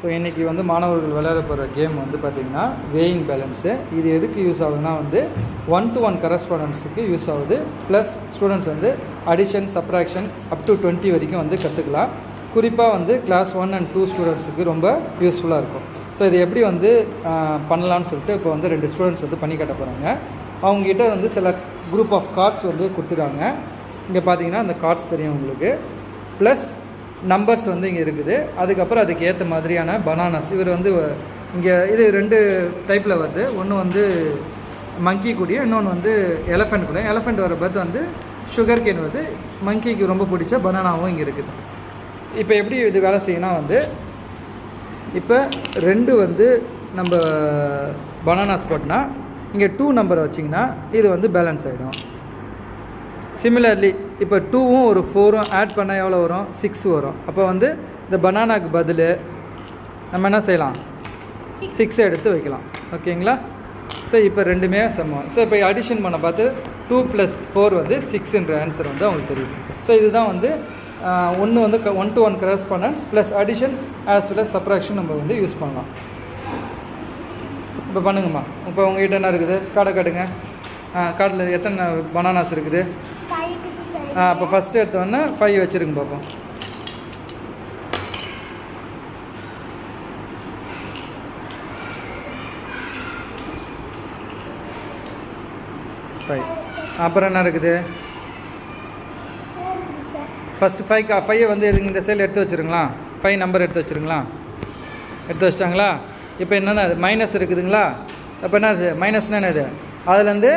So இன்றைக்கி வந்து மாணவர்கள் விளையாட போகிற கேம் வந்து பார்த்திங்கன்னா வேயிங் பேலன்ஸு. இது எதுக்கு யூஸ் ஆகுதுன்னா வந்து 1-to-1 கரஸ்பாண்டன்ஸுக்கு யூஸ் ஆகுது. ப்ளஸ் ஸ்டூடெண்ட்ஸ் வந்து அடிஷன், சப்ராக்ஷன் அப் டு 20 வரைக்கும் வந்து கற்றுக்கலாம். குறிப்பாக வந்து கிளாஸ் 1 and 2 ஸ்டூடெண்ட்ஸுக்கு ரொம்ப யூஸ்ஃபுல்லாக இருக்கும். ஸோ இது எப்படி வந்து பண்ணலான்னு சொல்லிட்டு இப்போ வந்து 2 ஸ்டூடெண்ட்ஸ் வந்து பண்ணி காட்ட போகிறாங்க. அவங்ககிட்ட வந்து சில குரூப் ஆஃப் கார்ட்ஸ் வந்து கொடுத்துருக்காங்க. இங்கே பார்த்தீங்கன்னா அந்த கார்ட்ஸ் தெரியும் உங்களுக்கு. ப்ளஸ் நம்பர்ஸ் வந்து இங்கே இருக்குது. அதுக்கப்புறம் அதுக்கு ஏற்ற மாதிரியான பனானாஸ். இவர் வந்து இங்கே இது 2 டைப்பில் வருது. ஒன்று வந்து மங்கி கூடிய, இன்னொன்று வந்து எலஃபெண்ட் கூட. எலஃபெண்ட் வர பர்த் வந்து சுகர் கேன் வருது. மங்கிக்கு ரொம்ப பிடிச்ச பனானாவும் இங்கே இருக்குது. இப்போ எப்படி இது வேலை செய்யணும்னா வந்து இப்போ 2 வந்து நம்ம பனானாஸ் போட்டோன்னா இங்கே 2 நம்பரை வச்சிங்கன்னா இது வந்து பேலன்ஸ் ஆகிடும். சிமிலர்லி இப்போ 2வும் ஒரு 4ம் ஆட் பண்ணால் எவ்வளோ வரும்? 6 வரும். அப்போ வந்து இந்த பனானாக்கு பதில் நம்ம என்ன செய்யலாம்? 6 எடுத்து வைக்கலாம். ஓகேங்களா? ஸோ இப்போ ரெண்டுமே சமம். ஸோ இப்போ அடிஷன் பண்ண பார்த்து 2 + 4 வந்து 6ன்ற ஆன்சர் வந்து அவங்களுக்கு தெரியுது. ஸோ இதுதான் வந்து ஒன்று வந்து 1-to-1 correspondence plus addition as well as subtraction நம்ம வந்து யூஸ் பண்ணலாம். இப்போ பண்ணுங்கம்மா. இப்போ உங்கள்கிட்ட என்ன இருக்குது? கார்டை காட்டுங்க. கார்டில் எத்தனை பனானாஸ் இருக்குது? அப்போ ஃபஸ்ட்டு எடுத்தோடனே 5 வச்சுருங்க பார்ப்போம். அப்புறம் என்ன இருக்குது? ஃபஸ்ட்டு 5 வந்து இந்த சைடில் எடுத்து வச்சுருங்களா? 5 நம்பர் எடுத்து வச்சுருங்களா? எடுத்து வச்சிட்டாங்களா? இப்போ என்னென்ன அது மைனஸ் இருக்குதுங்களா? அப்போ என்ன அது மைனஸ்னா என்னது? அதுலேருந்து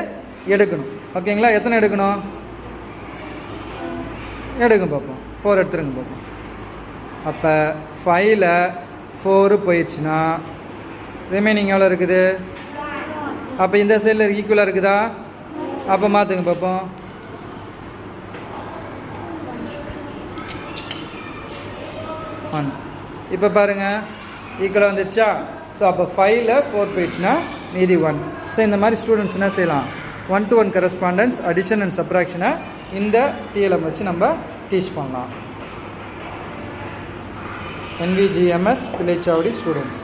எடுக்கணும். ஓகேங்களா? எத்தனை எடுக்கணும்? எடுங்க பார்ப்போம். 4 எடுத்துருங்க பார்ப்போம். அப்போ 5ல் 4 போயிடுச்சுன்னா ரிமைனிங் எவ்வளோ இருக்குது? அப்போ இந்த சைடில் ஈக்குவலாக இருக்குதா? அப்போ மாற்றுங்க பார்ப்போம். 1. இப்போ பாருங்கள் ஈக்குவலாக வந்துடுச்சா? ஸோ அப்போ 5ல் 4 போயிடுச்சுன்னா மீதி 1. ஸோ இந்த மாதிரி ஸ்டூடெண்ட்ஸ் என்ன செய்யலாம்? 1-to-1 கரஸ்பாண்டன்ஸ், அடிஷன் அண்ட் சப்ராக்ஷனை இந்த டிஎல்எம் வச்சு நம்ம டீச் பண்ணலாம். NVGMS Pillaichavadi students.